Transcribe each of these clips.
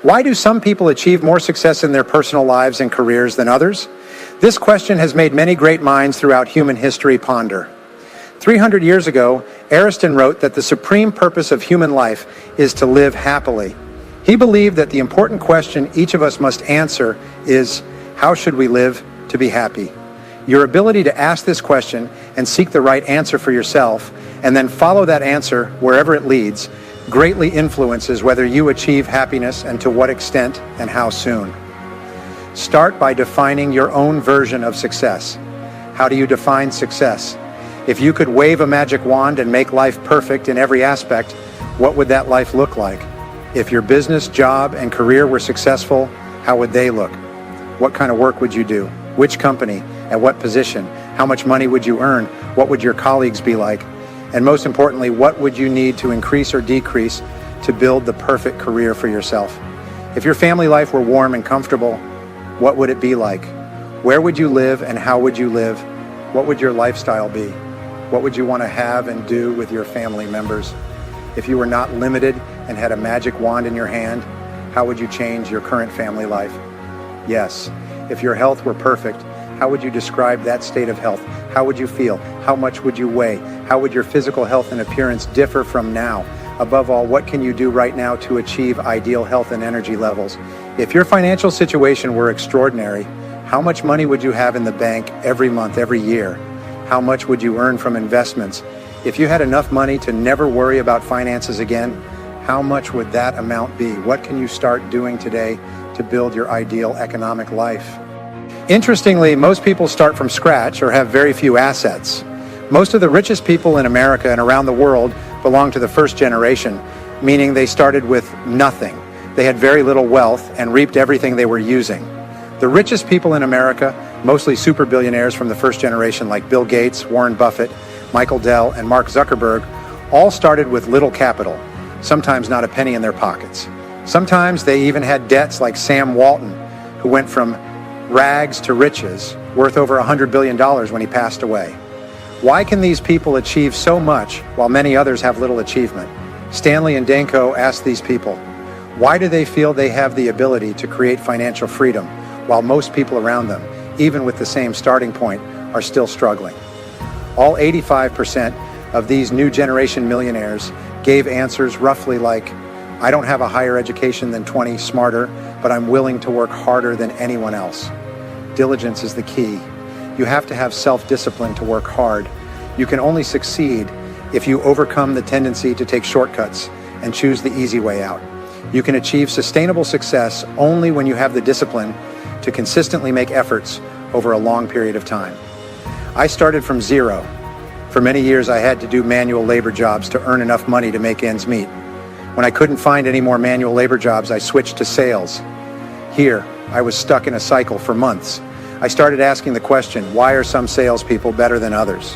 Why do some people achieve more success in their personal lives and careers than others? This question has made many great minds throughout human history ponder. 300 years ago, Ariston wrote that the supreme purpose of human life is to live happily. He believed that the important question each of us must answer is, how should we live to be happy? Your ability to ask this question and seek the right answer for yourself, and then follow that answer wherever it leads, greatly influences whether you achieve happiness and to what extent and how soon. Start by defining your own version of success. How do you define success? If you could wave a magic wand and make life perfect in every aspect, what would that life look like? If your business, job, and career were successful, how would they look? What kind of work would you do? Which company? At what position? How much money would you earn? What would your colleagues be like? And most importantly, what would you need to increase or decrease to build the perfect career for yourself? If your family life were warm and comfortable, what would it be like? Where would you live and how would you live? What would your lifestyle be? What would you want to have and do with your family members? If you were not limited and had a magic wand in your hand, how would you change your current family life? Yes, if your health were perfect, how would you describe that state of health? How would you feel? How much would you weigh? How would your physical health and appearance differ from now? Above all, what can you do right now to achieve ideal health and energy levels? If your financial situation were extraordinary, how much money would you have in the bank every month, every year? How much would you earn from investments? If you had enough money to never worry about finances again, how much would that amount be? What can you start doing today to build your ideal economic life? Interestingly, most people start from scratch or have very few assets. Most of the richest people in America and around the world belong to the first generation, meaning they started with nothing. They had very little wealth and reaped everything they were using. The richest people in America, mostly super billionaires from the first generation like Bill Gates, Warren Buffett, Michael Dell, and Mark Zuckerberg, all started with little capital, sometimes not a penny in their pockets. Sometimes they even had debts like Sam Walton, who went from rags to riches, worth over $100 billion when he passed away. Why can these people achieve so much while many others have little achievement? Stanley and Danko asked these people, why do they feel they have the ability to create financial freedom while most people around them, even with the same starting point, are still struggling? All 85% of these new generation millionaires gave answers roughly like, I don't have a higher education than 20 smarter, but I'm willing to work harder than anyone else. Diligence is the key. You have to have self-discipline to work hard. You can only succeed if you overcome the tendency to take shortcuts and choose the easy way out. You can achieve sustainable success only when you have the discipline to consistently make efforts over a long period of time. I started from zero. For many years, I had to do manual labor jobs to earn enough money to make ends meet. When I couldn't find any more manual labor jobs, I switched to sales. Here, I was stuck in a cycle for months. I started asking the question, why are some salespeople better than others?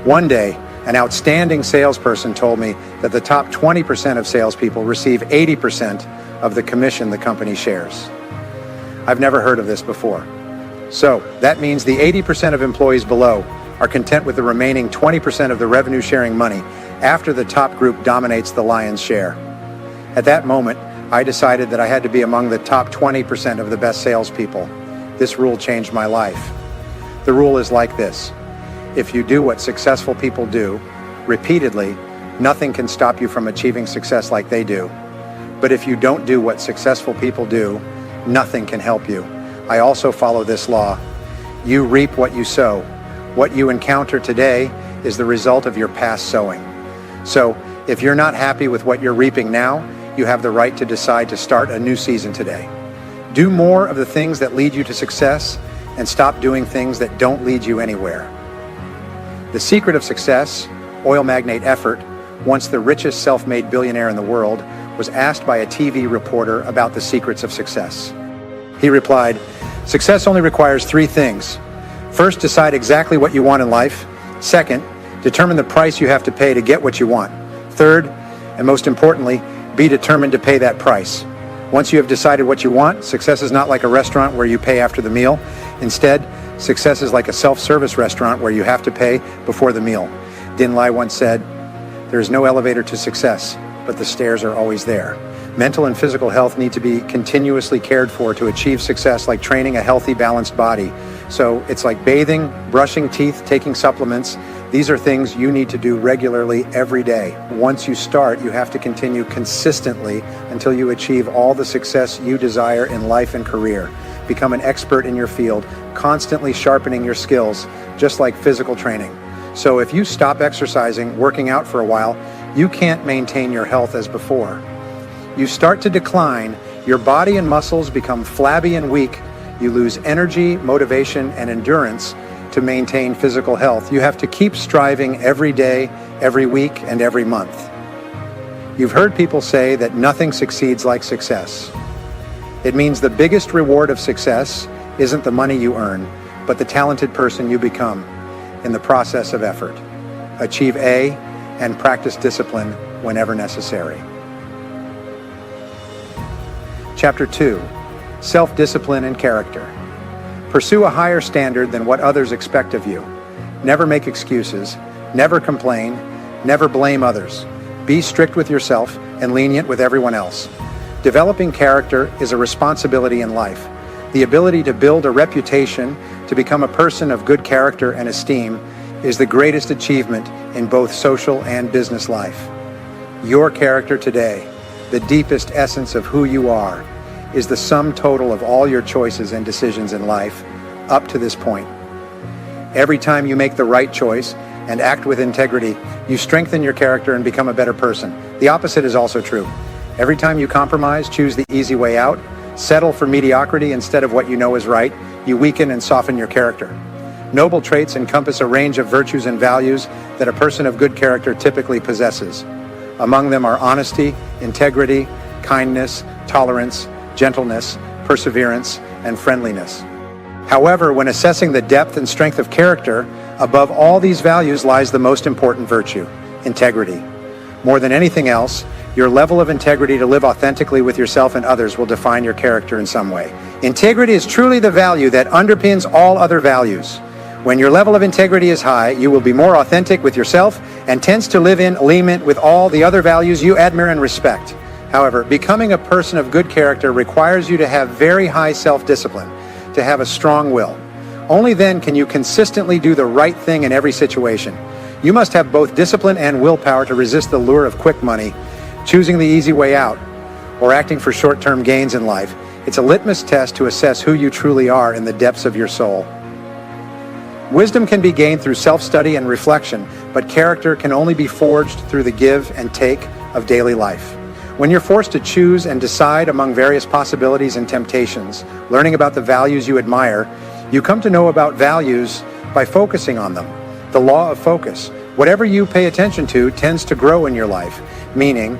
One day, an outstanding salesperson told me that the top 20% of salespeople receive 80% of the commission the company shares. I've never heard of this before. So that means the 80% of employees below are content with the remaining 20% of the revenue sharing money after the top group dominates the lion's share. At that moment, I decided that I had to be among the top 20% of the best salespeople. This rule changed my life. The rule is like this. If you do what successful people do, repeatedly, nothing can stop you from achieving success like they do. But if you don't do what successful people do, nothing can help you. I also follow this law. You reap what you sow. What you encounter today is the result of your past sowing. So, if you're not happy with what you're reaping now, you have the right to decide to start a new season today. Do more of the things that lead you to success and stop doing things that don't lead you anywhere. The secret of success, oil magnate Effort, once the richest self-made billionaire in the world, was asked by a TV reporter about the secrets of success. He replied, "Success only requires three things. First, decide exactly what you want in life. Second, determine the price you have to pay to get what you want. Third, and most importantly, be determined to pay that price. Once you have decided what you want, success is not like a restaurant where you pay after the meal. Instead, success is like a self-service restaurant where you have to pay before the meal." Din Lai once said, "There is no elevator to success, but the stairs are always there." Mental and physical health need to be continuously cared for to achieve success, like training a healthy, balanced body. So it's like bathing, brushing teeth, taking supplements. These are things you need to do regularly every day. Once you start, you have to continue consistently until you achieve all the success you desire in life and career. Become an expert in your field, constantly sharpening your skills, just like physical training. So if you stop exercising, working out for a while, you can't maintain your health as before. You start to decline, your body and muscles become flabby and weak, you lose energy, motivation, and endurance to maintain physical health. You have to keep striving every day, every week, and every month. You've heard people say that nothing succeeds like success. It means the biggest reward of success isn't the money you earn, but the talented person you become in the process of effort. Achieve A and practice discipline whenever necessary. Chapter 2, Self-Discipline and Character. Pursue a higher standard than what others expect of you. Never make excuses, never complain, never blame others. Be strict with yourself and lenient with everyone else. Developing character is a responsibility in life. The ability to build a reputation, to become a person of good character and esteem, is the greatest achievement in both social and business life. Your character today, the deepest essence of who you are, is the sum total of all your choices and decisions in life up to this point. Every time you make the right choice and act with integrity, you strengthen your character and become a better person. The opposite is also true. Every time you compromise, choose the easy way out, settle for mediocrity instead of what you know is right, you weaken and soften your character. Noble traits encompass a range of virtues and values that a person of good character typically possesses. Among them are honesty, integrity, kindness, tolerance, gentleness, perseverance, and friendliness. However, when assessing the depth and strength of character, above all these values lies the most important virtue, integrity. More than anything else, your level of integrity to live authentically with yourself and others will define your character in some way. Integrity is truly the value that underpins all other values. When your level of integrity is high, you will be more authentic with yourself and tends to live in alignment with all the other values you admire and respect. However, becoming a person of good character requires you to have very high self-discipline, to have a strong will. Only then can you consistently do the right thing in every situation. You must have both discipline and willpower to resist the lure of quick money, choosing the easy way out, or acting for short-term gains in life. It's a litmus test to assess who you truly are in the depths of your soul. Wisdom can be gained through self-study and reflection, but character can only be forged through the give and take of daily life. When you're forced to choose and decide among various possibilities and temptations, learning about the values you admire, you come to know about values by focusing on them. The law of focus. Whatever you pay attention to tends to grow in your life, meaning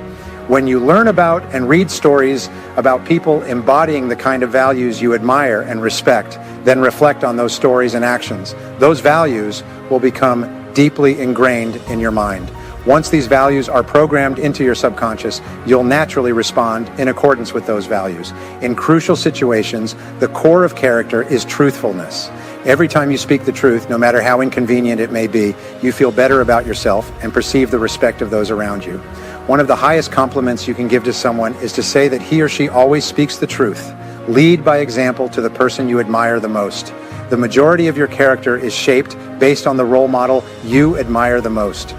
when you learn about and read stories about people embodying the kind of values you admire and respect, then reflect on those stories and actions. Those values will become deeply ingrained in your mind. Once these values are programmed into your subconscious, you'll naturally respond in accordance with those values. In crucial situations, the core of character is truthfulness. Every time you speak the truth, no matter how inconvenient it may be, you feel better about yourself and perceive the respect of those around you. One of the highest compliments you can give to someone is to say that he or she always speaks the truth. Lead by example to the person you admire the most. The majority of your character is shaped based on the role model you admire the most.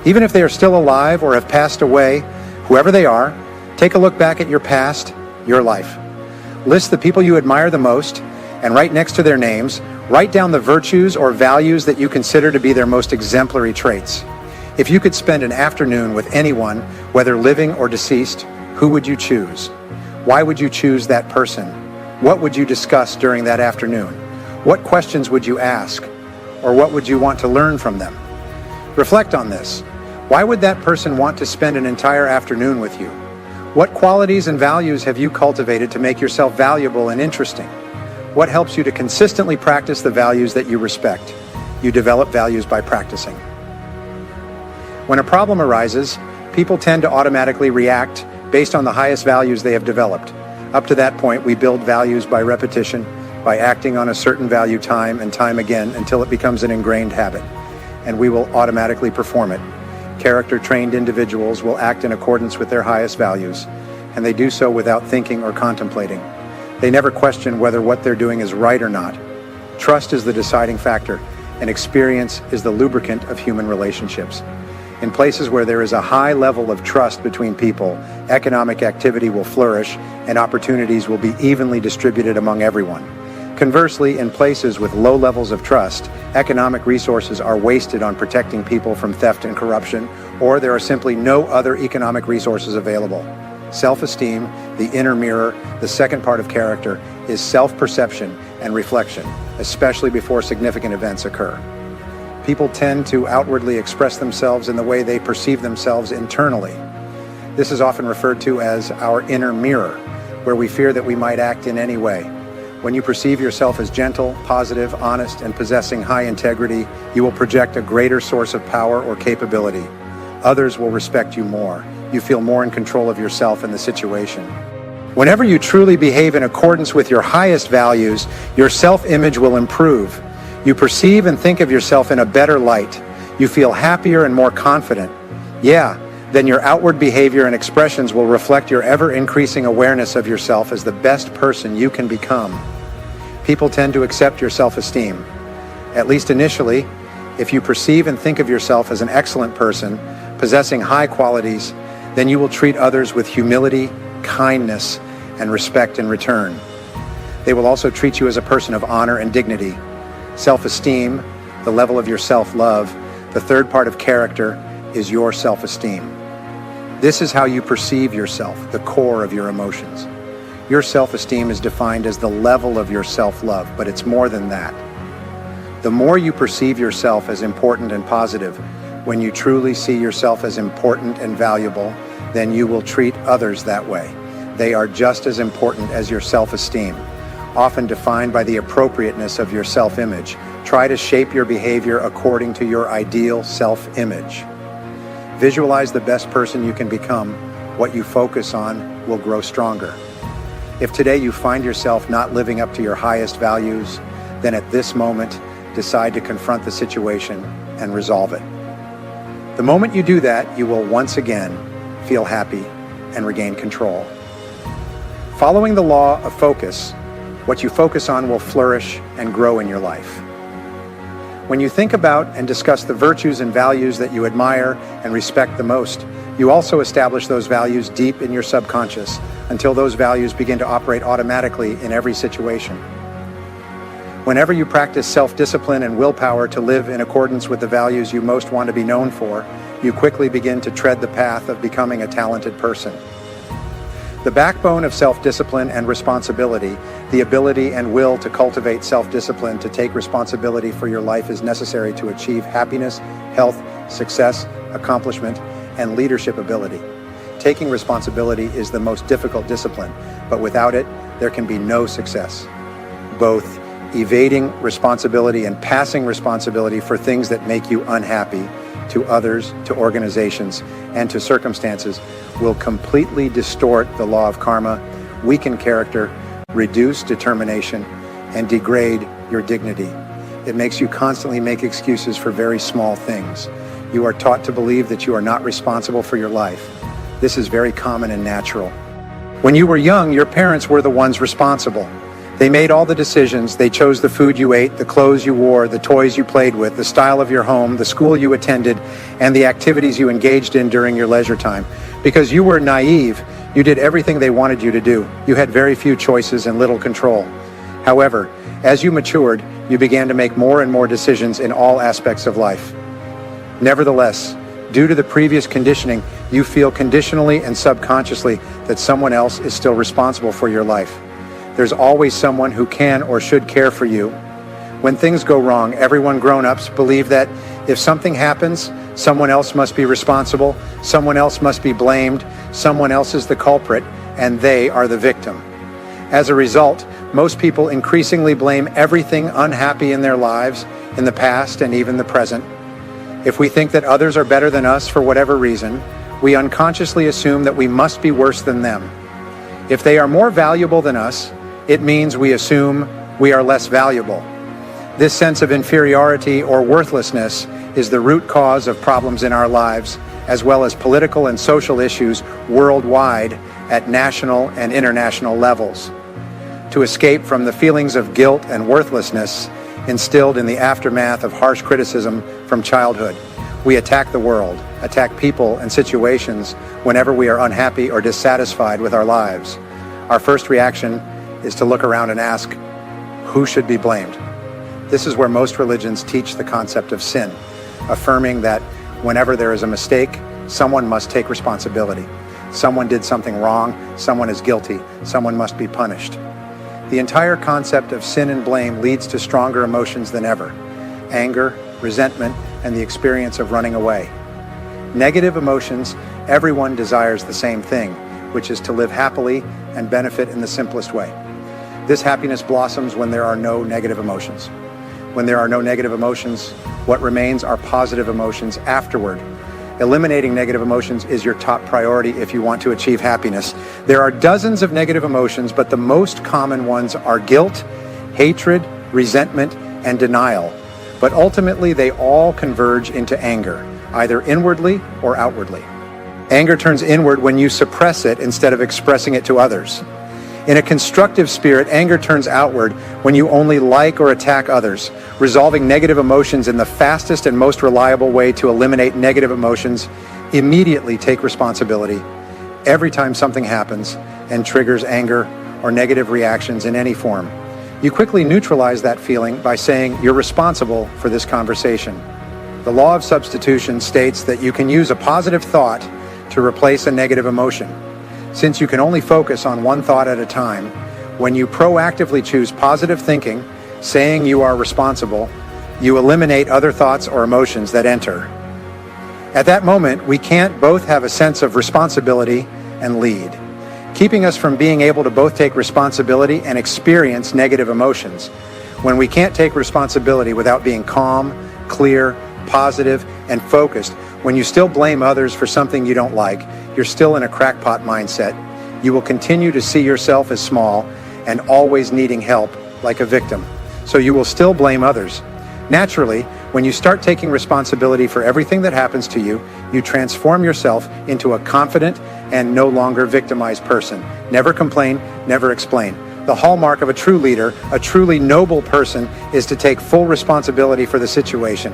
Even if they are still alive or have passed away, whoever they are, take a look back at your past, your life. List the people you admire the most, and right next to their names, write down the virtues or values that you consider to be their most exemplary traits. If you could spend an afternoon with anyone, whether living or deceased, who would you choose? Why would you choose that person? What would you discuss during that afternoon? What questions would you ask? Or what would you want to learn from them? Reflect on this. Why would that person want to spend an entire afternoon with you? What qualities and values have you cultivated to make yourself valuable and interesting? What helps you to consistently practice the values that you respect? You develop values by practicing. When a problem arises, people tend to automatically react based on the highest values they have developed. Up to that point, we build values by repetition, by acting on a certain value time and time again until it becomes an ingrained habit, and we will automatically perform it. Character-trained individuals will act in accordance with their highest values. and they do so without thinking or contemplating. They never question whether what they're doing is right or not. Trust is the deciding factor, and experience is the lubricant of human relationships. In places where there is a high level of trust between people, economic activity will flourish and opportunities will be evenly distributed among everyone. Conversely, in places with low levels of trust, economic resources are wasted on protecting people from theft and corruption, or there are simply no other economic resources available. Self-esteem, the inner mirror, the second part of character, is self-perception and reflection, especially before significant events occur. People tend to outwardly express themselves in the way they perceive themselves internally. This is often referred to as our inner mirror, where we fear that we might act in any way. When you perceive yourself as gentle, positive, honest, and possessing high integrity, you will project a greater source of power or capability. Others will respect you more. You feel more in control of yourself and the situation. Whenever you truly behave in accordance with your highest values, your self-image will improve. You perceive and think of yourself in a better light. You feel happier and more confident. Then your outward behavior and expressions will reflect your ever-increasing awareness of yourself as the best person you can become. People tend to accept your self-esteem. At least initially, if you perceive and think of yourself as an excellent person, possessing high qualities, then you will treat others with humility, kindness, and respect in return. They will also treat you as a person of honor and dignity. Self-esteem, the level of your self-love, the third part of character, is your self-esteem. This is how you perceive yourself, the core of your emotions. Your self-esteem is defined as the level of your self-love, but it's more than that. The more you perceive yourself as important and positive, when you truly see yourself as important and valuable, then you will treat others that way. They are just as important as your self-esteem, often defined by the appropriateness of your self-image. Try to shape your behavior according to your ideal self-image. Visualize the best person you can become. What you focus on will grow stronger. If today you find yourself not living up to your highest values, then at this moment, decide to confront the situation and resolve it. The moment you do that, you will once again feel happy and regain control. Following the law of focus, what you focus on will flourish and grow in your life. When you think about and discuss the virtues and values that you admire and respect the most, you also establish those values deep in your subconscious until those values begin to operate automatically in every situation. Whenever you practice self-discipline and willpower to live in accordance with the values you most want to be known for, you quickly begin to tread the path of becoming a talented person. The backbone of self-discipline and responsibility, the ability and will to cultivate self-discipline to take responsibility for your life, is necessary to achieve happiness, health, success, accomplishment, and leadership ability. Taking responsibility is the most difficult discipline, but without it, there can be no success. Both evading responsibility and passing responsibility for things that make you unhappy, to others, to organizations, and to circumstances, will completely distort the law of karma, weaken character, reduce determination, and degrade your dignity. It makes you constantly make excuses for very small things. You are taught to believe that you are not responsible for your life. This is very common and natural. When you were young, your parents were the ones responsible. They made all the decisions. They chose the food you ate, the clothes you wore, the toys you played with, the style of your home, the school you attended, and the activities you engaged in during your leisure time. Because you were naive, you did everything they wanted you to do. You had very few choices and little control. However, as you matured, you began to make more and more decisions in all aspects of life. Nevertheless, due to the previous conditioning, you feel conditionally and subconsciously that someone else is still responsible for your life. There's always someone who can or should care for you. When things go wrong, everyone grown-ups believe that if something happens, someone else must be responsible, someone else must be blamed, someone else is the culprit, and they are the victim. As a result, most people increasingly blame everything unhappy in their lives, in the past and even the present. If we think that others are better than us for whatever reason, we unconsciously assume that we must be worse than them. If they are more valuable than us, it means we assume we are less valuable. This sense of inferiority or worthlessness is the root cause of problems in our lives as well as political and social issues worldwide at national and international levels. To escape from the feelings of guilt and worthlessness instilled in the aftermath of harsh criticism from childhood, we attack the world, attack people and situations whenever we are unhappy or dissatisfied with our lives. Our first reaction is to look around and ask, who should be blamed? This is where most religions teach the concept of sin, affirming that whenever there is a mistake, someone must take responsibility. Someone did something wrong, someone is guilty, someone must be punished. The entire concept of sin and blame leads to stronger emotions than ever: anger, resentment, and the experience of running away. Negative emotions, everyone desires the same thing, which is to live happily and benefit in the simplest way. This happiness blossoms when there are no negative emotions. When there are no negative emotions, what remains are positive emotions afterward. Eliminating negative emotions is your top priority if you want to achieve happiness. There are dozens of negative emotions, but the most common ones are guilt, hatred, resentment, and denial. But ultimately, they all converge into anger, either inwardly or outwardly. Anger turns inward when you suppress it instead of expressing it to others. In a constructive spirit, anger turns outward when you only like or attack others. Resolving negative emotions in the fastest and most reliable way to eliminate negative emotions: immediately take responsibility. Every time something happens and triggers anger or negative reactions in any form, you quickly neutralize that feeling by saying you're responsible for this conversation. The law of substitution states that you can use a positive thought to replace a negative emotion. Since you can only focus on one thought at a time, when you proactively choose positive thinking, saying you are responsible, you eliminate other thoughts or emotions that enter. At that moment, we can't both have a sense of responsibility and lead, keeping us from being able to both take responsibility and experience negative emotions. When we can't take responsibility without being calm, clear, positive, and focused, when you still blame others for something you don't like, you're still in a crackpot mindset. You will continue to see yourself as small and always needing help, like a victim. So you will still blame others. Naturally, when you start taking responsibility for everything that happens to you, you transform yourself into a confident and no longer victimized person. Never complain, never explain. The hallmark of a true leader, a truly noble person, is to take full responsibility for the situation.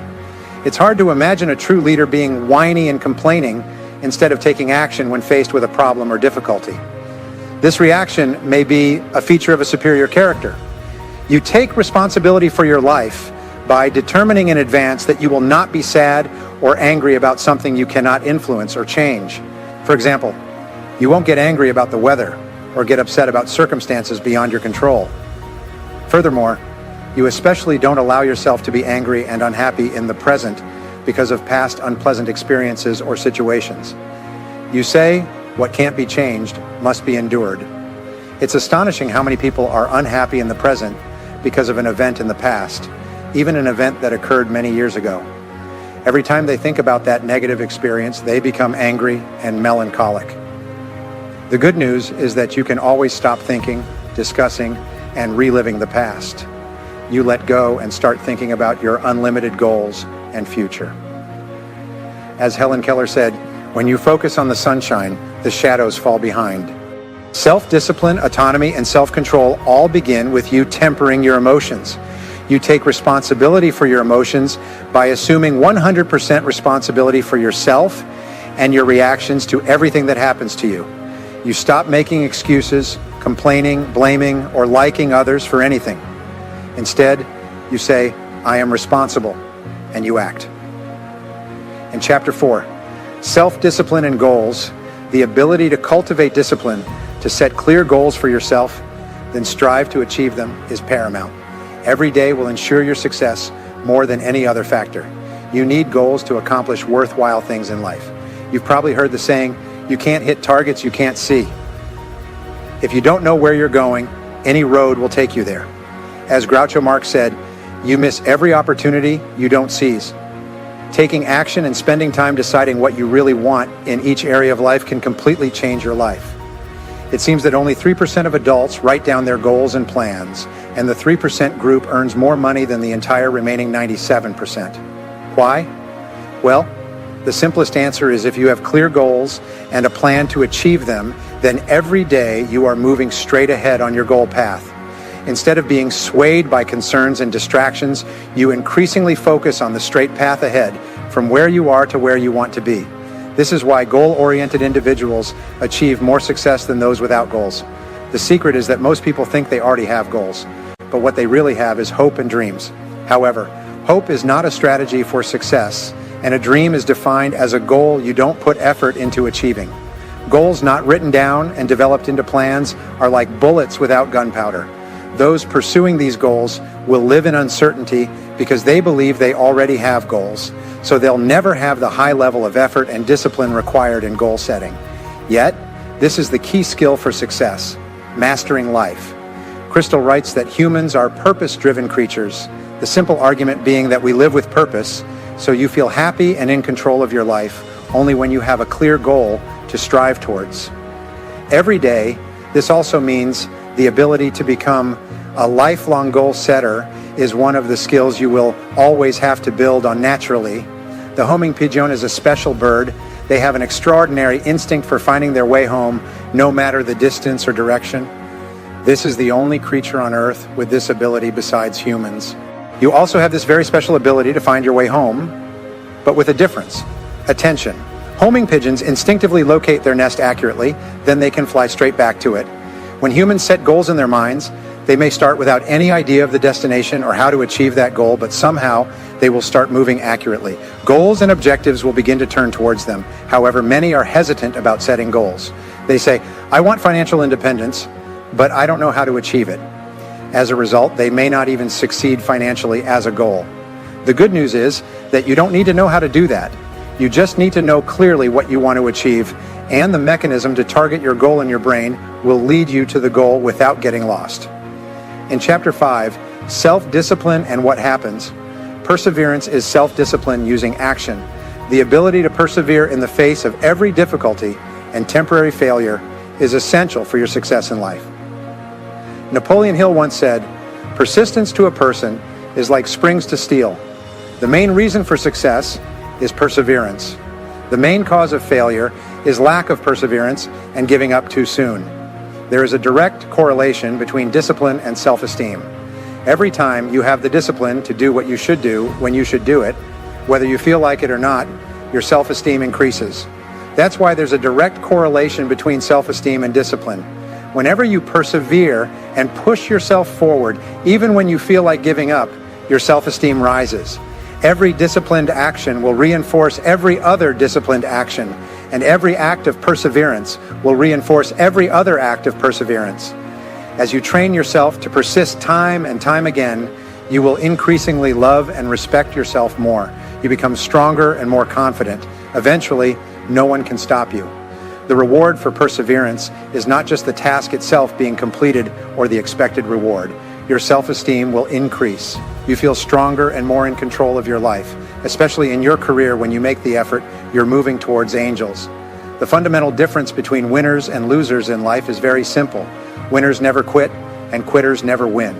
It's hard to imagine a true leader being whiny and complaining instead of taking action when faced with a problem or difficulty. This reaction may be a feature of a superior character. You take responsibility for your life by determining in advance that you will not be sad or angry about something you cannot influence or change. For example, you won't get angry about the weather or get upset about circumstances beyond your control. Furthermore, you especially don't allow yourself to be angry and unhappy in the present because of past unpleasant experiences or situations. You say, what can't be changed must be endured. It's astonishing how many people are unhappy in the present because of an event in the past, even an event that occurred many years ago. Every time they think about that negative experience, they become angry and melancholic. The good news is that you can always stop thinking, discussing, and reliving the past. You let go and start thinking about your unlimited goals and future. As Helen Keller said, when you focus on the sunshine, the shadows fall behind. Self-discipline, autonomy, and self-control all begin with you tempering your emotions. You take responsibility for your emotions by assuming 100% responsibility for yourself and your reactions to everything that happens to you. You stop making excuses, complaining, blaming, or liking others for anything. Instead, you say, I am responsible, and you act. In Chapter 4, Self-Discipline and Goals, the ability to cultivate discipline, to set clear goals for yourself, then strive to achieve them, is paramount. Every day will ensure your success more than any other factor. You need goals to accomplish worthwhile things in life. You've probably heard the saying, you can't hit targets you can't see. If you don't know where you're going, any road will take you there. As Groucho Marx said, you miss every opportunity you don't seize. Taking action and spending time deciding what you really want in each area of life can completely change your life. It seems that only 3% of adults write down their goals and plans, and the 3% group earns more money than the entire remaining 97%. Why? Well, The simplest answer is if you have clear goals and a plan to achieve them, then every day you are moving straight ahead on your goal path. Instead of being swayed by concerns and distractions, you increasingly focus on the straight path ahead from where you are to where you want to be. This is why goal-oriented individuals achieve more success than those without goals. The secret is that most people think they already have goals, but what they really have is hope and dreams. However, hope is not a strategy for success, and a dream is defined as a goal you don't put effort into achieving. Goals not written down and developed into plans are like bullets without gunpowder. Those pursuing these goals will live in uncertainty because they believe they already have goals, so they'll never have the high level of effort and discipline required in goal setting. Yet, this is the key skill for success: mastering life. Crystal writes that humans are purpose-driven creatures, the simple argument being that we live with purpose, so you feel happy and in control of your life only when you have a clear goal to strive towards. Every day, this also means the ability to become a lifelong goal setter is one of the skills you will always have to build on naturally. The homing pigeon is a special bird. They have an extraordinary instinct for finding their way home, no matter the distance or direction. This is the only creature on Earth with this ability besides humans. You also have this very special ability to find your way home, but with a difference: attention. Homing pigeons instinctively locate their nest accurately, then they can fly straight back to it. When humans set goals in their minds, they may start without any idea of the destination or how to achieve that goal, but somehow they will start moving accurately. Goals and objectives will begin to turn towards them. However, many are hesitant about setting goals. They say, "I want financial independence, but I don't know how to achieve it." As a result, they may not even succeed financially as a goal. The good news is that you don't need to know how to do that. You just need to know clearly what you want to achieve, and the mechanism to target your goal in your brain will lead you to the goal without getting lost. In Chapter 5, Self-Discipline and What Happens, perseverance is self-discipline using action. The ability to persevere in the face of every difficulty and temporary failure is essential for your success in life. Napoleon Hill once said, "Persistence to a person is like springs to steel. The main reason for success is perseverance. The main cause of failure is lack of perseverance and giving up too soon." There is a direct correlation between discipline and self-esteem. Every time you have the discipline to do what you should do when you should do it, whether you feel like it or not, your self-esteem increases. That's why there's a direct correlation between self-esteem and discipline. Whenever you persevere and push yourself forward, even when you feel like giving up, your self-esteem rises. Every disciplined action will reinforce every other disciplined action, and every act of perseverance will reinforce every other act of perseverance. As you train yourself to persist time and time again, you will increasingly love and respect yourself more. You become stronger and more confident. Eventually, no one can stop you. The reward for perseverance is not just the task itself being completed or the expected reward. Your self-esteem will increase. You feel stronger and more in control of your life, especially in your career. When you make the effort, you're moving towards angels. The fundamental difference between winners and losers in life is very simple. Winners never quit, and quitters never win.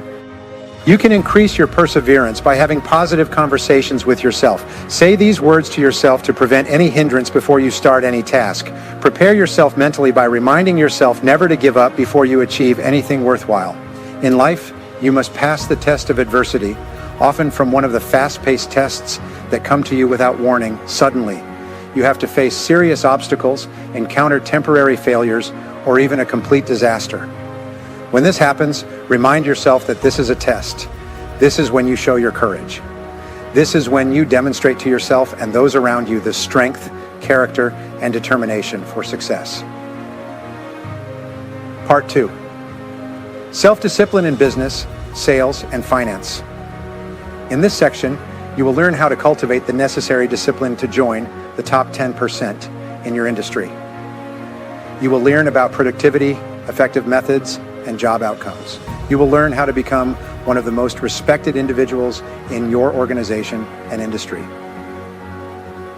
You can increase your perseverance by having positive conversations with yourself. Say these words to yourself to prevent any hindrance before you start any task. Prepare yourself mentally by reminding yourself never to give up before you achieve anything worthwhile. In life, you must pass the test of adversity, often from one of the fast-paced tests that come to you without warning, suddenly. You have to face serious obstacles, encounter temporary failures, or even a complete disaster. When this happens, remind yourself that this is a test. This is when you show your courage. This is when you demonstrate to yourself and those around you the strength, character, and determination for success. Part 2. Self-discipline in business, sales, and finance. In this section, you will learn how to cultivate the necessary discipline to join the top 10% in your industry. You will learn about productivity, effective methods, and job outcomes. You will learn how to become one of the most respected individuals in your organization and industry.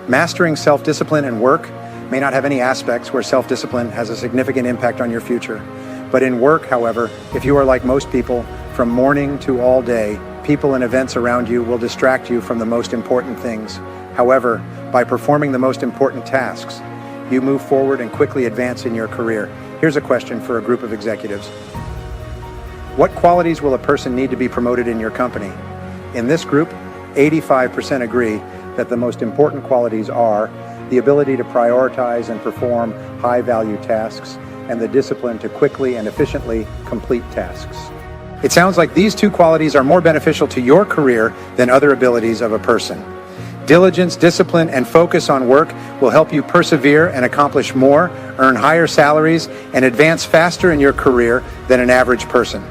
Mastering self-discipline in work may not have any aspects where self-discipline has a significant impact on your future. But in work, however, if you are like most people, from morning to all day, people and events around you will distract you from the most important things. However, by performing the most important tasks. You move forward and quickly advance in your career. Here's a question for a group of executives. What qualities will a person need to be promoted in your company? In this group, 85% agree that the most important qualities are the ability to prioritize and perform high-value tasks and the discipline to quickly and efficiently complete tasks. It sounds like these two qualities are more beneficial to your career than other abilities of a person. Diligence, discipline, and focus on work will help you persevere and accomplish more, earn higher salaries, and advance faster in your career than an average person.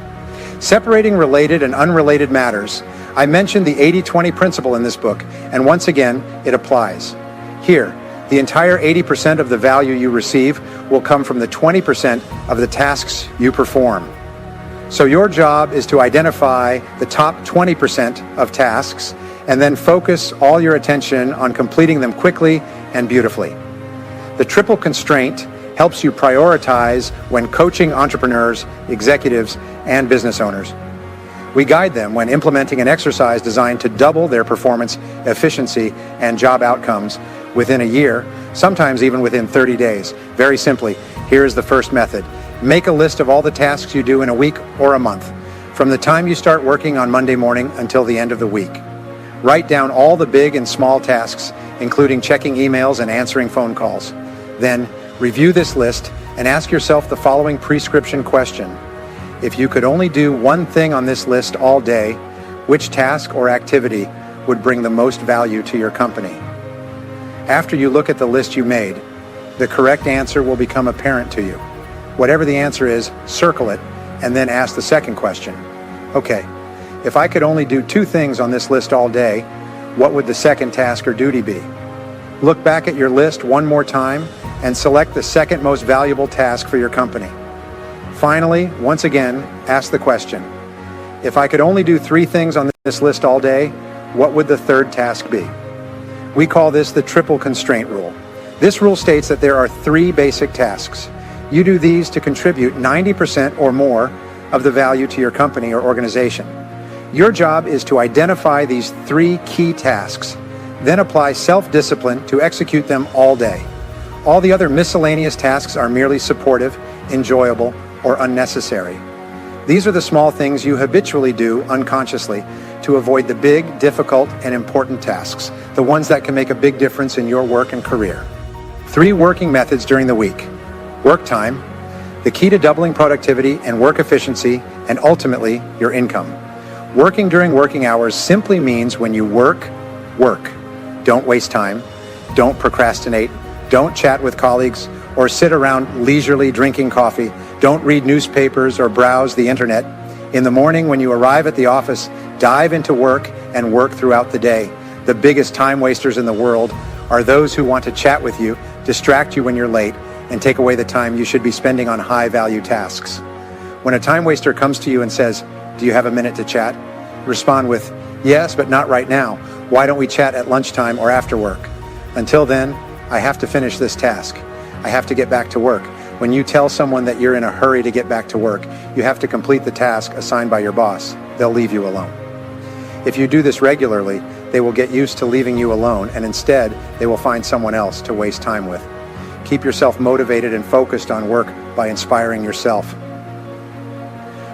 Separating related and unrelated matters. I mentioned the 80-20 principle in this book, and once again, it applies. Here, the entire 80% of the value you receive will come from the 20% of the tasks you perform. So your job is to identify the top 20% of tasks and then focus all your attention on completing them quickly and beautifully. The triple constraint helps you prioritize when coaching entrepreneurs, executives, and business owners. We guide them when implementing an exercise designed to double their performance, efficiency, and job outcomes within a year, sometimes even within 30 days. Very simply, here is the first method. Make a list of all the tasks you do in a week or a month, from the time you start working on Monday morning until the end of the week. Write down all the big and small tasks, including checking emails and answering phone calls. Then, review this list and ask yourself the following prescription question. If you could only do one thing on this list all day, which task or activity would bring the most value to your company? After you look at the list you made, the correct answer will become apparent to you. Whatever the answer is, circle it, and then ask the second question. Okay, if I could only do two things on this list all day, what would the second task or duty be? Look back at your list one more time and select the second most valuable task for your company. Finally, once again, ask the question. If I could only do three things on this list all day, what would the third task be? We call this the triple constraint rule. This rule states that there are three basic tasks. You do these to contribute 90% or more of the value to your company or organization. Your job is to identify these three key tasks, then apply self-discipline to execute them all day. All the other miscellaneous tasks are merely supportive, enjoyable, or unnecessary. These are the small things you habitually do unconsciously to avoid the big, difficult, and important tasks, the ones that can make a big difference in your work and career. 3 working methods during the week. Work time, the key to doubling productivity and work efficiency, and ultimately, your income. Working during working hours simply means when you work, work. Don't waste time. Don't procrastinate. Don't chat with colleagues or sit around leisurely drinking coffee. Don't read newspapers or browse the internet. In the morning when you arrive at the office, dive into work and work throughout the day. The biggest time wasters in the world are those who want to chat with you, distract you when you're late, and take away the time you should be spending on high-value tasks. When a time waster comes to you and says, "Do you have a minute to chat?" respond with, "Yes, but not right now. Why don't we chat at lunchtime or after work? Until then, I have to finish this task. I have to get back to work." When you tell someone that you're in a hurry to get back to work, you have to complete the task assigned by your boss. They'll leave you alone. If you do this regularly, they will get used to leaving you alone, and instead, they will find someone else to waste time with. Keep yourself motivated and focused on work by inspiring yourself.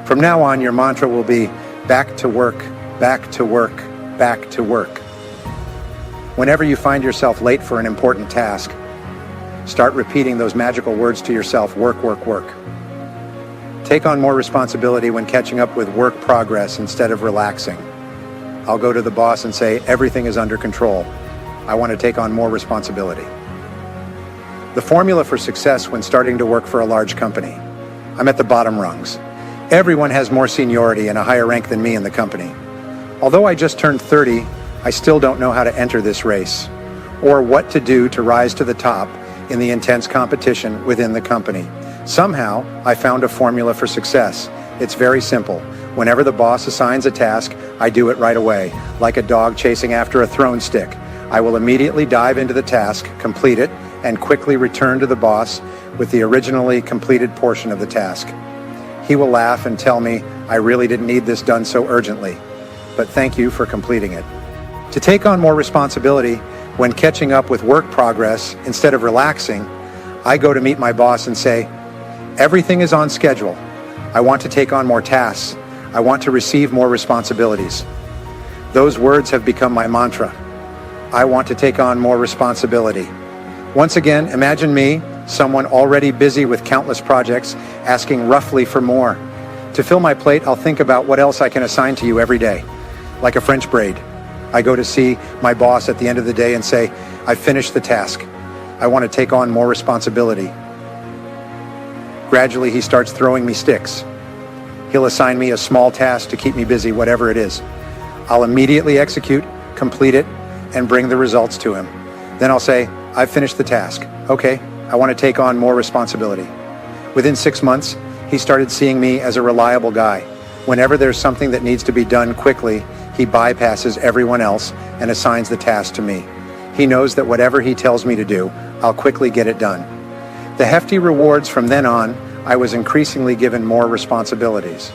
From now on, your mantra will be, back to work, back to work, back to work. Whenever you find yourself late for an important task, start repeating those magical words to yourself, work, work, work. Take on more responsibility when catching up with work progress instead of relaxing. I'll go to the boss and say, everything is under control. I want to take on more responsibility. The formula for success when starting to work for a large company. I'm at the bottom rungs. Everyone has more seniority and a higher rank than me in the company. Although I just turned 30, I still don't know how to enter this race or what to do to rise to the top in the intense competition within the company. Somehow, I found a formula for success. It's very simple. Whenever the boss assigns a task, I do it right away, like a dog chasing after a thrown stick. I will immediately dive into the task, complete it, and quickly return to the boss with the originally completed portion of the task. He will laugh and tell me, I really didn't need this done so urgently, but thank you for completing it. To take on more responsibility, When catching up with work progress, instead of relaxing, I go to meet my boss and say, "Everything is on schedule. I want to take on more tasks. I want to receive more responsibilities." Those words have become my mantra. I want to take on more responsibility. Once again, imagine me, someone already busy with countless projects, asking roughly for more. To fill my plate, I'll think about what else I can assign to you every day, like a French braid. I go to see my boss at the end of the day and say, "I finished the task. I want to take on more responsibility." Gradually, he starts throwing me sticks. He'll assign me a small task to keep me busy, whatever it is. I'll immediately execute, complete it, and bring the results to him. Then I'll say, "I've finished the task. Okay, I want to take on more responsibility." Within 6 months, he started seeing me as a reliable guy. Whenever there's something that needs to be done quickly, he bypasses everyone else and assigns the task to me. He knows that whatever he tells me to do, I'll quickly get it done. The hefty rewards from then on, I was increasingly given more responsibilities.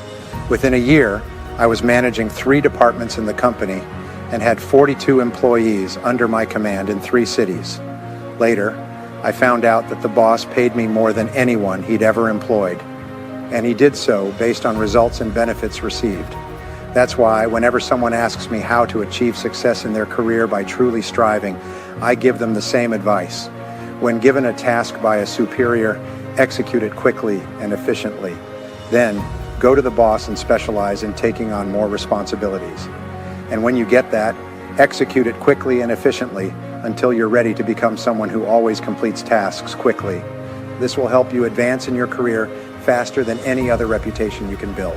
Within a year, I was managing 3 departments in the company and had 42 employees under my command in 3 cities. Later, I found out that the boss paid me more than anyone he'd ever employed, and he did so based on results and benefits received. That's why whenever someone asks me how to achieve success in their career by truly striving, I give them the same advice. When given a task by a superior, execute it quickly and efficiently. Then, go to the boss and specialize in taking on more responsibilities. And when you get that, execute it quickly and efficiently until you're ready to become someone who always completes tasks quickly. This will help you advance in your career faster than any other reputation you can build.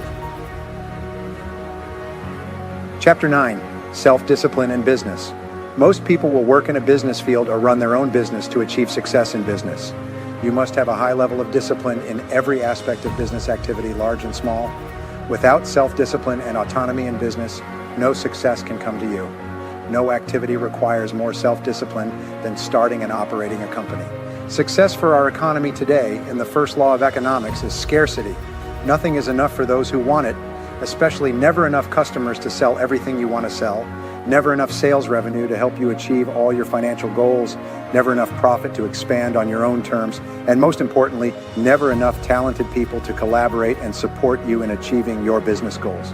Chapter 9, Self-Discipline in Business. Most people will work in a business field or run their own business to achieve success in business. You must have a high level of discipline in every aspect of business activity, large and small. Without self-discipline and autonomy in business, no success can come to you. No activity requires more self-discipline than starting and operating a company. Success for our economy today, in the first law of economics, is scarcity. Nothing is enough for those who want it, especially never enough customers to sell everything you want to sell, never enough sales revenue to help you achieve all your financial goals, never enough profit to expand on your own terms, and most importantly, never enough talented people to collaborate and support you in achieving your business goals.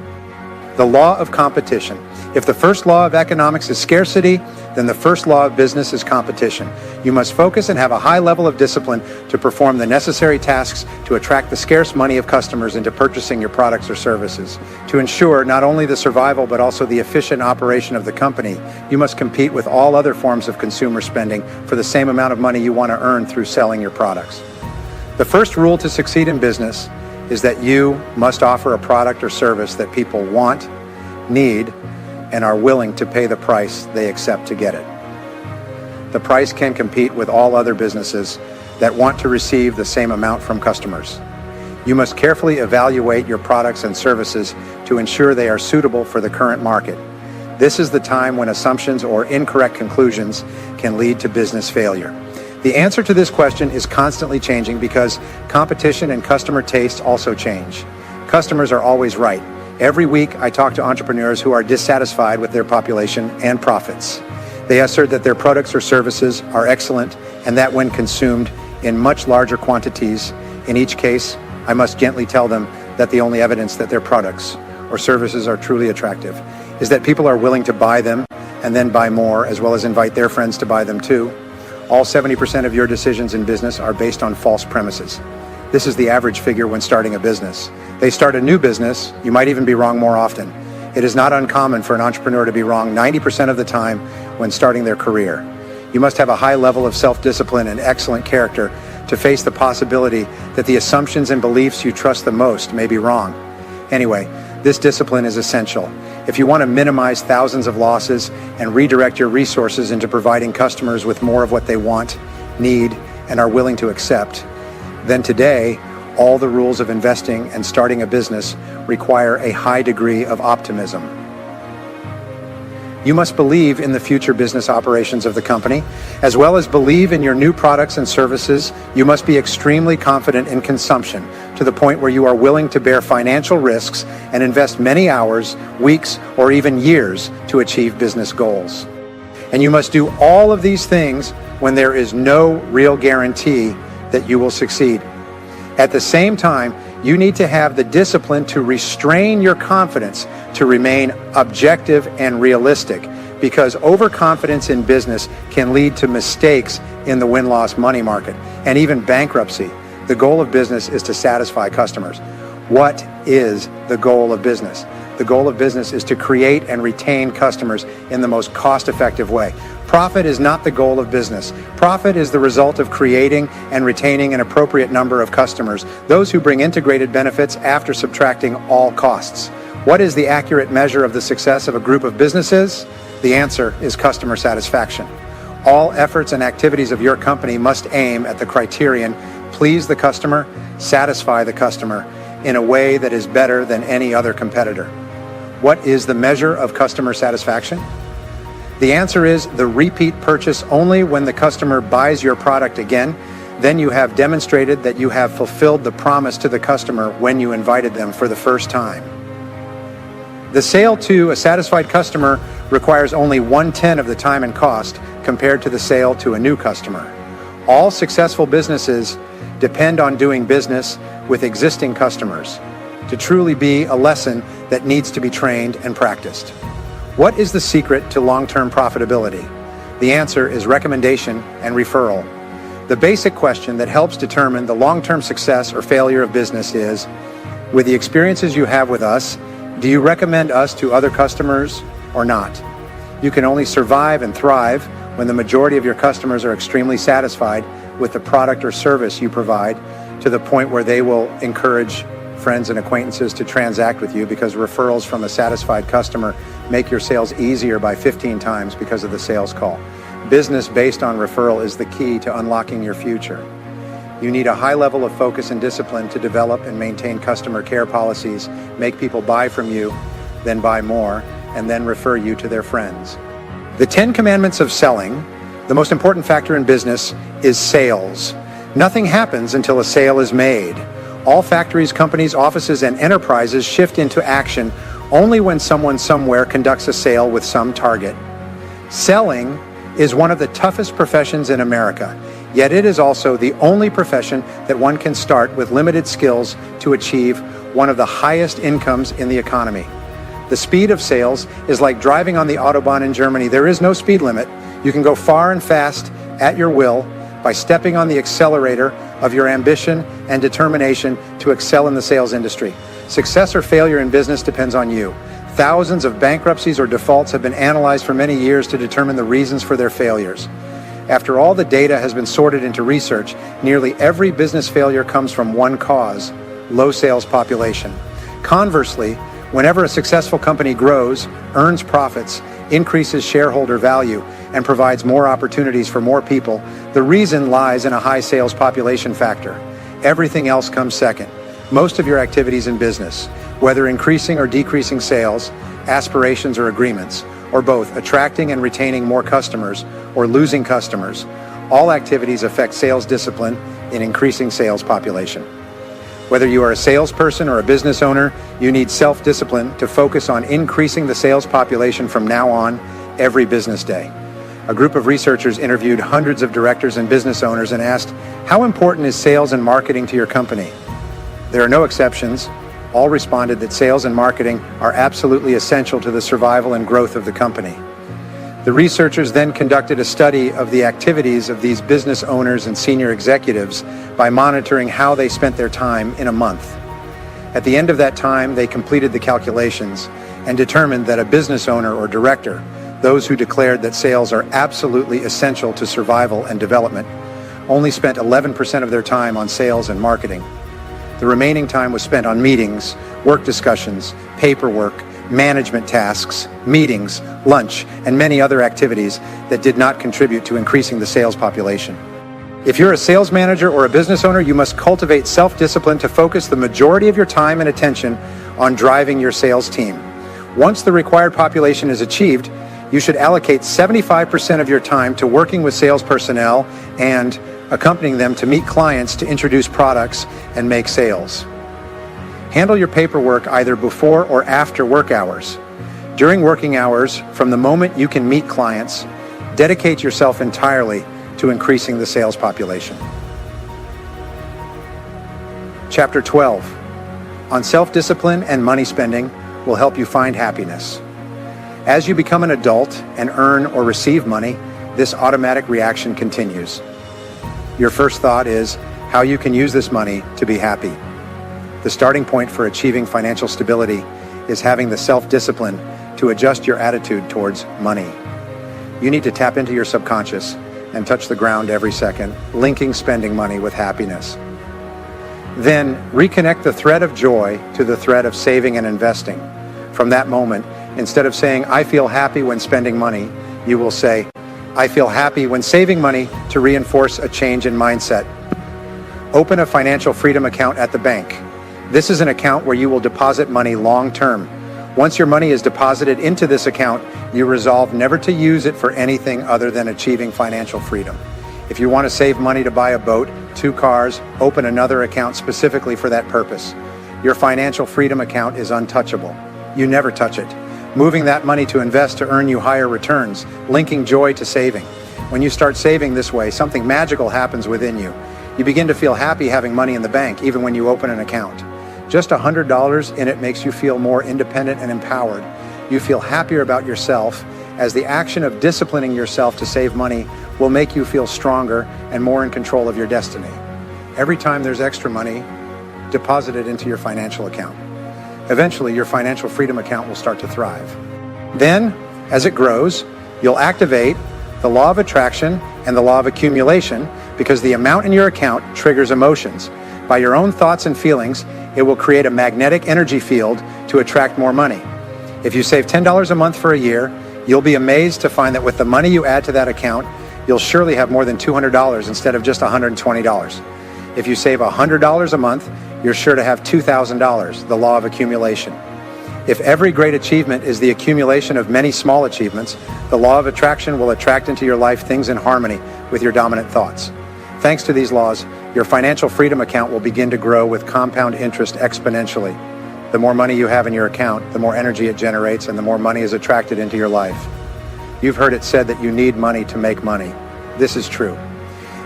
The law of competition. If the first law of economics is scarcity, then the first law of business is competition. You must focus and have a high level of discipline to perform the necessary tasks to attract the scarce money of customers into purchasing your products or services. To ensure not only the survival but also the efficient operation of the company, you must compete with all other forms of consumer spending for the same amount of money you want to earn through selling your products. The first rule to succeed in business is that you must offer a product or service that people want, need, and are willing to pay the price they accept to get it. The price can compete with all other businesses that want to receive the same amount from customers. You must carefully evaluate your products and services to ensure they are suitable for the current market. This is the time when assumptions or incorrect conclusions can lead to business failure. The answer to this question is constantly changing because competition and customer tastes also change. Customers are always right. Every week, I talk to entrepreneurs who are dissatisfied with their population and profits. They assert that their products or services are excellent and that when consumed in much larger quantities, in each case, I must gently tell them that the only evidence that their products or services are truly attractive is that people are willing to buy them and then buy more, as well as invite their friends to buy them too. All 70% of your decisions in business are based on false premises. This is the average figure when starting a business. They start a new business, you might even be wrong more often. It is not uncommon for an entrepreneur to be wrong 90% of the time when starting their career. You must have a high level of self-discipline and excellent character to face the possibility that the assumptions and beliefs you trust the most may be wrong. Anyway, this discipline is essential. If you want to minimize thousands of losses and redirect your resources into providing customers with more of what they want, need, and are willing to accept, then today, all the rules of investing and starting a business require a high degree of optimism. You must believe in the future business operations of the company, as well as believe in your new products and services. You must be extremely confident in consumption to the point where you are willing to bear financial risks and invest many hours, weeks, or even years to achieve business goals. And you must do all of these things when there is no real guarantee that you will succeed. At the same time, you need to have the discipline to restrain your confidence to remain objective and realistic, because overconfidence in business can lead to mistakes in the win-loss money market and even bankruptcy. The goal of business is to satisfy customers. What is the goal of business? The goal of business is to create and retain customers in the most cost-effective way. Profit is not the goal of business. Profit is the result of creating and retaining an appropriate number of customers, those who bring integrated benefits after subtracting all costs. What is the accurate measure of the success of a group of businesses? The answer is customer satisfaction. All efforts and activities of your company must aim at the criterion: please the customer, satisfy the customer in a way that is better than any other competitor. What is the measure of customer satisfaction? The answer is the repeat purchase only when the customer buys your product again. Then you have demonstrated that you have fulfilled the promise to the customer when you invited them for the first time. The sale to a satisfied customer requires only 1/10 of the time and cost compared to the sale to a new customer. All successful businesses depend on doing business with existing customers to truly be a lesson that needs to be trained and practiced. What is the secret to long-term profitability? The answer is recommendation and referral. The basic question that helps determine the long-term success or failure of business is, with the experiences you have with us, do you recommend us to other customers or not? You can only survive and thrive when the majority of your customers are extremely satisfied with the product or service you provide, to the point where they will encourage friends and acquaintances to transact with you, because referrals from a satisfied customer make your sales easier by 15 times because of the sales call. Business based on referral is the key to unlocking your future. You need a high level of focus and discipline to develop and maintain customer care policies, make people buy from you, then buy more, and then refer you to their friends. The 10 commandments of selling, the most important factor in business, is sales. Nothing happens until a sale is made. All factories, companies, offices, and enterprises shift into action only when someone somewhere conducts a sale with some target. Selling is one of the toughest professions in America, yet it is also the only profession that one can start with limited skills to achieve one of the highest incomes in the economy. The speed of sales is like driving on the Autobahn in Germany. There is no speed limit. You can go far and fast at your will by stepping on the accelerator of your ambition and determination to excel in the sales industry. Success or failure in business depends on you. Thousands of bankruptcies or defaults have been analyzed for many years to determine the reasons for their failures. After all the data has been sorted into research, nearly every business failure comes from one cause: low sales population. Conversely, whenever a successful company grows, earns profits, increases shareholder value, and provides more opportunities for more people, the reason lies in a high sales population factor. Everything else comes second. Most of your activities in business, whether increasing or decreasing sales, aspirations or agreements, or both attracting and retaining more customers or losing customers, all activities affect sales discipline in increasing sales population. Whether you are a salesperson or a business owner, you need self-discipline to focus on increasing the sales population from now on every business day. A group of researchers interviewed hundreds of directors and business owners and asked, how important is sales and marketing to your company? There are no exceptions. All responded that sales and marketing are absolutely essential to the survival and growth of the company. The researchers then conducted a study of the activities of these business owners and senior executives by monitoring how they spent their time in a month. At the end of that time, they completed the calculations and determined that a business owner or director, those who declared that sales are absolutely essential to survival and development, only spent 11% of their time on sales and marketing. The remaining time was spent on meetings, work discussions, paperwork, management tasks, meetings, lunch, and many other activities that did not contribute to increasing the sales population. If you're a sales manager or a business owner, you must cultivate self-discipline to focus the majority of your time and attention on driving your sales team. Once the required population is achieved, you should allocate 75% of your time to working with sales personnel and accompanying them to meet clients to introduce products and make sales. Handle your paperwork either before or after work hours. During working hours, from the moment you can meet clients, Dedicate yourself entirely to increasing the sales population. Chapter 12 on self-discipline and money spending will help you find happiness. As you become an adult and earn or receive money, this automatic reaction continues. Your first thought is how you can use this money to be happy. The starting point for achieving financial stability is having the self-discipline to adjust your attitude towards money. You need to tap into your subconscious and touch the ground every second, linking spending money with happiness. Then reconnect the thread of joy to the thread of saving and investing. From that moment, instead of saying, I feel happy when spending money, you will say, I feel happy when saving money to reinforce a change in mindset. Open a financial freedom account at the bank. This is an account where you will deposit money long term. Once your money is deposited into this account, you resolve never to use it for anything other than achieving financial freedom. If you want to save money to buy a boat, 2 cars, open another account specifically for that purpose. Your financial freedom account is untouchable. You never touch it. Moving that money to invest to earn you higher returns, linking joy to saving. When you start saving this way, something magical happens within you. You begin to feel happy having money in the bank, even when you open an account. Just $100 in it makes you feel more independent and empowered. You feel happier about yourself, as the action of disciplining yourself to save money will make you feel stronger and more in control of your destiny. Every time there's extra money, deposit it into your financial account. Eventually, your financial freedom account will start to thrive. Then, as it grows, you'll activate the law of attraction and the law of accumulation, because the amount in your account triggers emotions. By your own thoughts and feelings, it will create a magnetic energy field to attract more money. If you save $10 a month for a year, you'll be amazed to find that with the money you add to that account, you'll surely have more than $200 instead of just $120. If you save $100 a month, you're sure to have $2,000, the law of accumulation. If every great achievement is the accumulation of many small achievements, the law of attraction will attract into your life things in harmony with your dominant thoughts. Thanks to these laws, your financial freedom account will begin to grow with compound interest exponentially. The more money you have in your account, the more energy it generates, and the more money is attracted into your life. You've heard it said that you need money to make money. This is true.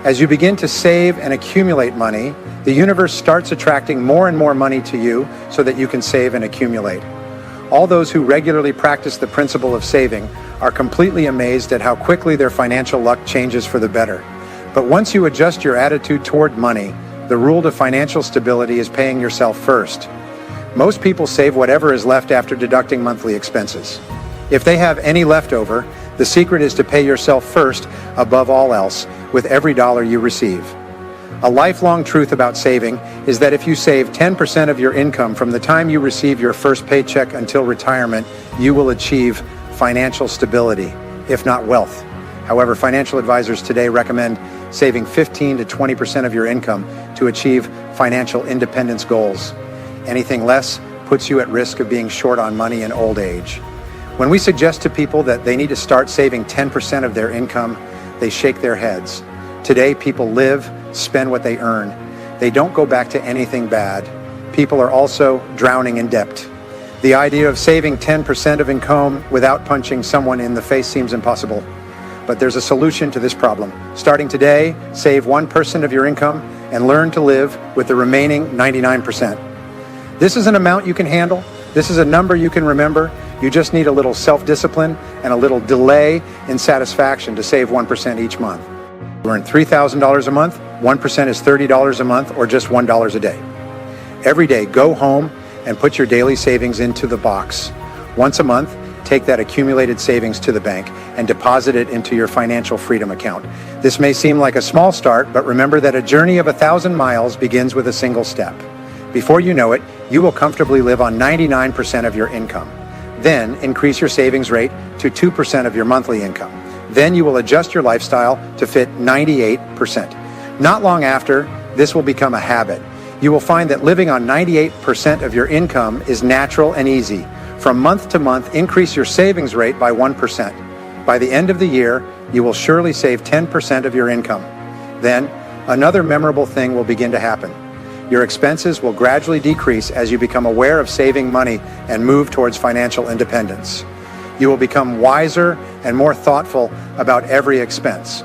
As you begin to save and accumulate money, the universe starts attracting more and more money to you so that you can save and accumulate. All those who regularly practice the principle of saving are completely amazed at how quickly their financial luck changes for the better. But once you adjust your attitude toward money, the rule to financial stability is paying yourself first. Most people save whatever is left after deducting monthly expenses. If they have any left over, the secret is to pay yourself first above all else with every dollar you receive. A lifelong truth about saving is that if you save 10% of your income from the time you receive your first paycheck until retirement, you will achieve financial stability, if not wealth. However, financial advisors today recommend saving 15 to 20% of your income to achieve financial independence goals. Anything less puts you at risk of being short on money in old age. When we suggest to people that they need to start saving 10% of their income, they shake their heads. Today, people live, spend what they earn. They don't go back to anything bad. People are also drowning in debt. The idea of saving 10% of income without punching someone in the face seems impossible. But there's a solution to this problem. Starting today, save 1% of your income and learn to live with the remaining 99%. This is an amount you can handle. This is a number you can remember. You just need a little self-discipline and a little delay in satisfaction to save 1% each month. You earn $3,000 a month, 1% is $30 a month, or just $1 a day. Every day, go home and put your daily savings into the box. Once a month, take that accumulated savings to the bank and deposit it into your financial freedom account. This may seem like a small start, but remember that a journey of 1,000 miles begins with a single step. Before you know it, you will comfortably live on 99% of your income. Then increase your savings rate to 2% of your monthly income. Then you will adjust your lifestyle to fit 98%. Not long after, this will become a habit. You will find that living on 98% of your income is natural and easy. From month to month, increase your savings rate by 1%. By the end of the year, you will surely save 10% of your income. Then, another memorable thing will begin to happen. Your expenses will gradually decrease as you become aware of saving money and move towards financial independence. You will become wiser and more thoughtful about every expense.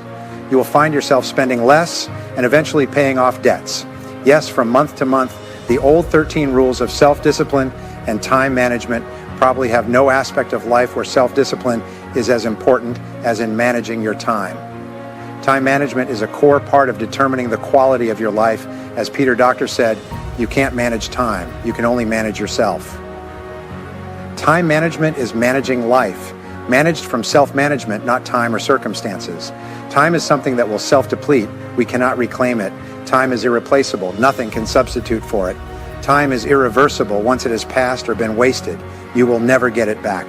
You will find yourself spending less and eventually paying off debts. Yes, from month to month, the old 13 rules of self-discipline and time management probably have no aspect of life where self-discipline is as important as in managing your time. Time management is a core part of determining the quality of your life. As Peter Docter said, you can't manage time, you can only manage yourself. Time management is managing life, managed from self-management, not time or circumstances. Time is something that will self-deplete. We cannot reclaim it. Time is irreplaceable. Nothing can substitute for it. Time is irreversible. Once it has passed or been wasted, you will never get it back.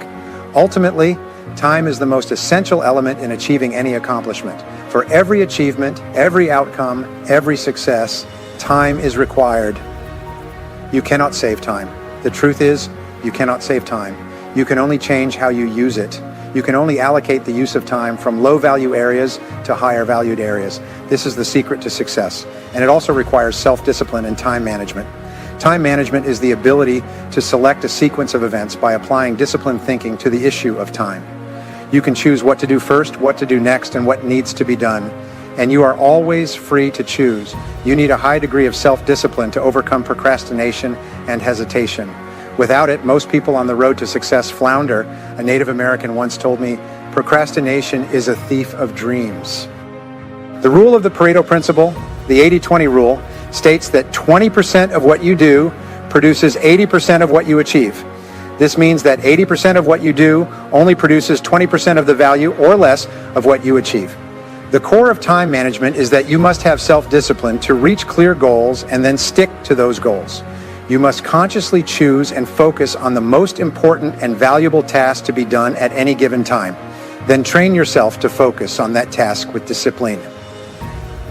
Ultimately, time is the most essential element in achieving any accomplishment. For every achievement, every outcome, every success, time is required. You cannot save time. The truth is, you cannot save time. You can only change how you use it. You can only allocate the use of time from low-value areas to higher-valued areas. This is the secret to success, and it also requires self-discipline and time management. Time management is the ability to select a sequence of events by applying disciplined thinking to the issue of time. You can choose what to do first, what to do next, and what needs to be done. And you are always free to choose. You need a high degree of self-discipline to overcome procrastination and hesitation. Without it, most people on the road to success flounder. A Native American once told me, procrastination is a thief of dreams. The rule of the Pareto principle, the 80-20 rule, states that 20% of what you do produces 80% of what you achieve. This means that 80% of what you do only produces 20% of the value or less of what you achieve. The core of time management is that you must have self-discipline to reach clear goals and then stick to those goals. You must consciously choose and focus on the most important and valuable task to be done at any given time. Then train yourself to focus on that task with discipline.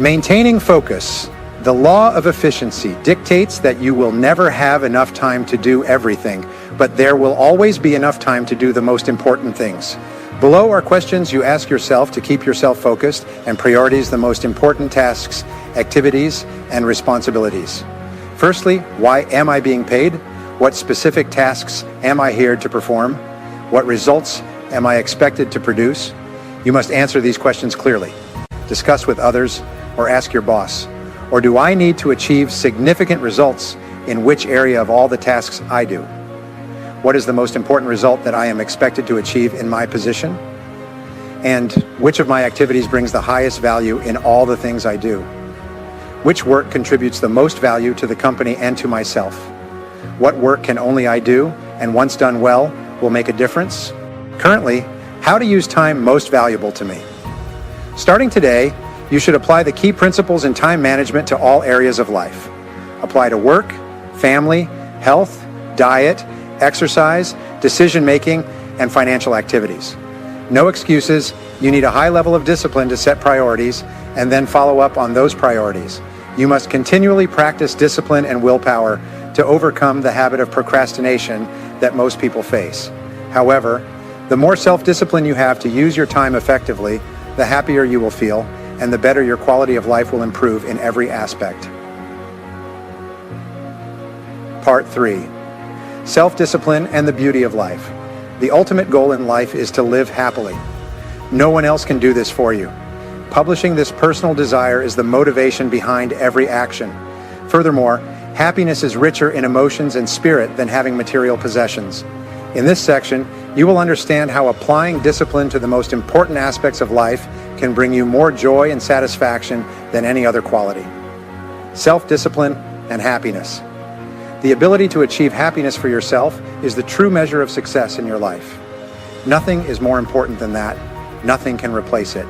Maintaining focus. The law of efficiency dictates that you will never have enough time to do everything, but there will always be enough time to do the most important things. Below are questions you ask yourself to keep yourself focused and prioritize the most important tasks, activities, and responsibilities. Firstly, why am I being paid? What specific tasks am I here to perform? What results am I expected to produce? You must answer these questions clearly. Discuss with others or ask your boss. Or do I need to achieve significant results in which area of all the tasks I do? What is the most important result that I am expected to achieve in my position? And which of my activities brings the highest value in all the things I do? Which work contributes the most value to the company and to myself? What work can only I do, and once done well, will make a difference? Currently, how to use time most valuable to me? Starting today, you should apply the key principles in time management to all areas of life. Apply to work, family, health, diet, exercise, decision-making, and financial activities. No excuses. You need a high level of discipline to set priorities and then follow up on those priorities. You must continually practice discipline and willpower to overcome the habit of procrastination that most people face. However, the more self-discipline you have to use your time effectively, the happier you will feel, and the better your quality of life will improve in every aspect. Part 3. Self-discipline and the beauty of life. The ultimate goal in life is to live happily. No one else can do this for you. Publishing this personal desire is the motivation behind every action. Furthermore, happiness is richer in emotions and spirit than having material possessions. In this section, you will understand how applying discipline to the most important aspects of life can bring you more joy and satisfaction than any other quality. Self-discipline and happiness. The ability to achieve happiness for yourself is the true measure of success in your life. Nothing is more important than that. Nothing can replace it.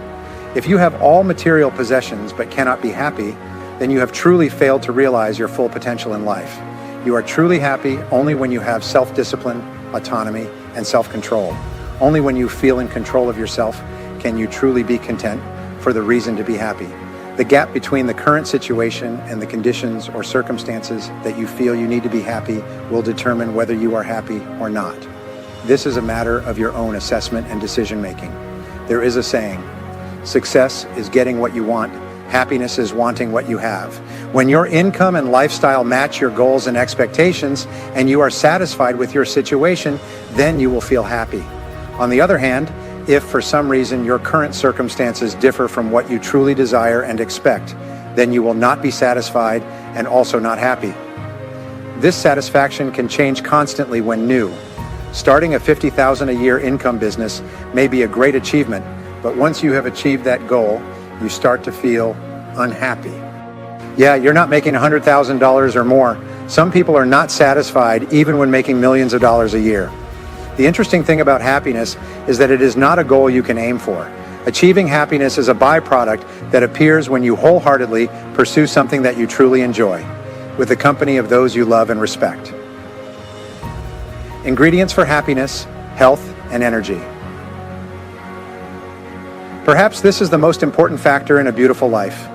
If you have all material possessions but cannot be happy, then you have truly failed to realize your full potential in life. You are truly happy only when you have self-discipline, autonomy, and self-control. Only when you feel in control of yourself can you truly be content for the reason to be happy. The gap between the current situation and the conditions or circumstances that you feel you need to be happy will determine whether you are happy or not. This is a matter of your own assessment and decision-making. There is a saying, success is getting what you want, happiness is wanting what you have. When your income and lifestyle match your goals and expectations, and you are satisfied with your situation, then you will feel happy. On the other hand, if for some reason your current circumstances differ from what you truly desire and expect, then you will not be satisfied and also not happy. This satisfaction can change constantly when new. Starting a $50,000 a year income business may be a great achievement, but once you have achieved that goal, you start to feel unhappy. Yeah, you're not making $100,000 or more. Some people are not satisfied even when making millions of dollars a year. The interesting thing about happiness is that it is not a goal you can aim for. Achieving happiness is a byproduct that appears when you wholeheartedly pursue something that you truly enjoy, with the company of those you love and respect. Ingredients for happiness, health, and energy. Perhaps this is the most important factor in a beautiful life.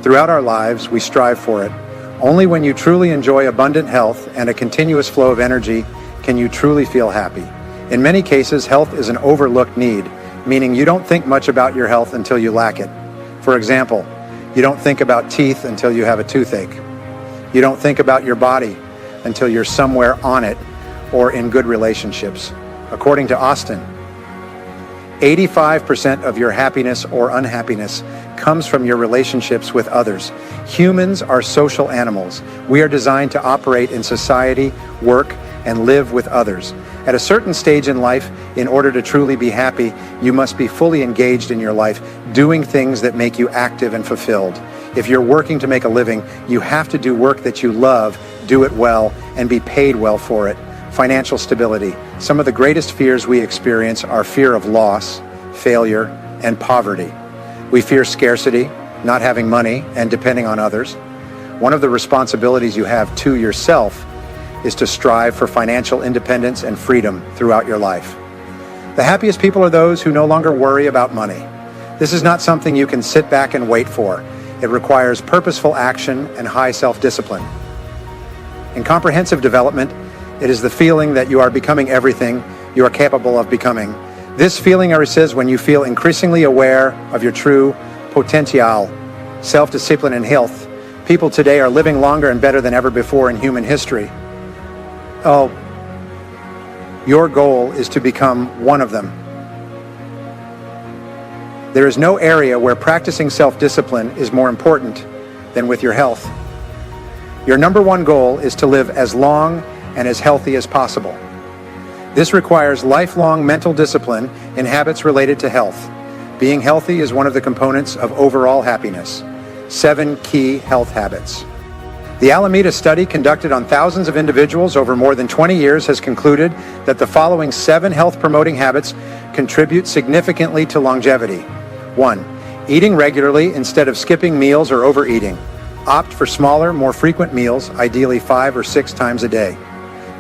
Throughout our lives, we strive for it. Only when you truly enjoy abundant health and a continuous flow of energy can you truly feel happy. In many cases, health is an overlooked need, meaning you don't think much about your health until you lack it. For example, you don't think about teeth until you have a toothache. You don't think about your body until you're somewhere on it or in good relationships. According to Austin, 85% of your happiness or unhappiness comes from your relationships with others. Humans are social animals. We are designed to operate in society, work, and live with others. At a certain stage in life, in order to truly be happy, you must be fully engaged in your life, doing things that make you active and fulfilled. If you're working to make a living, you have to do work that you love, do it well, and be paid well for it. Financial stability. Some of the greatest fears we experience are fear of loss, failure, and poverty. We fear scarcity, not having money, and depending on others. One of the responsibilities you have to yourself is to strive for financial independence and freedom throughout your life. The happiest people are those who no longer worry about money. This is not something you can sit back and wait for. It requires purposeful action and high self-discipline. In comprehensive development, it is the feeling that you are becoming everything you are capable of becoming. This feeling arises when you feel increasingly aware of your true potential. Self-discipline and health. People today are living longer and better than ever before in human history. Oh, your goal is to become one of them. There is no area where practicing self-discipline is more important than with your health. Your number one goal is to live as long and as healthy as possible. This requires lifelong mental discipline in habits related to health. Being healthy is one of the components of overall happiness. 7 key health habits. The Alameda study conducted on thousands of individuals over more than 20 years has concluded that the following 7 health-promoting habits contribute significantly to longevity. 1. Eating regularly instead of skipping meals or overeating. Opt for smaller, more frequent meals, ideally 5 or 6 times a day.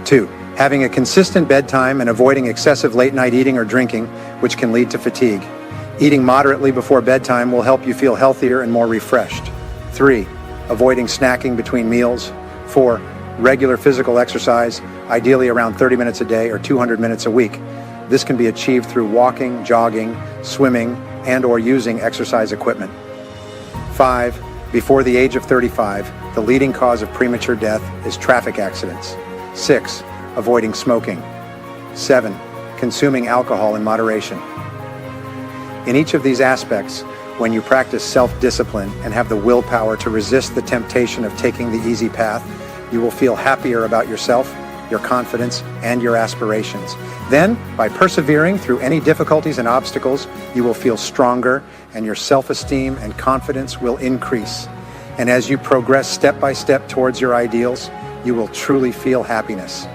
2. Having a consistent bedtime and avoiding excessive late-night eating or drinking, which can lead to fatigue. Eating moderately before bedtime will help you feel healthier and more refreshed. 3. Avoiding snacking between meals. 4. Regular physical exercise, ideally around 30 minutes a day or 200 minutes a week. This can be achieved through walking, jogging, swimming, and or using exercise equipment. 5. Before the age of 35, the leading cause of premature death is traffic accidents. 6. Avoiding smoking. 7. Consuming alcohol in moderation. In each of these aspects, when you practice self-discipline and have the willpower to resist the temptation of taking the easy path, you will feel happier about yourself, your confidence, and your aspirations. Then, by persevering through any difficulties and obstacles, you will feel stronger and your self-esteem and confidence will increase. And as you progress step by step towards your ideals, you will truly feel happiness.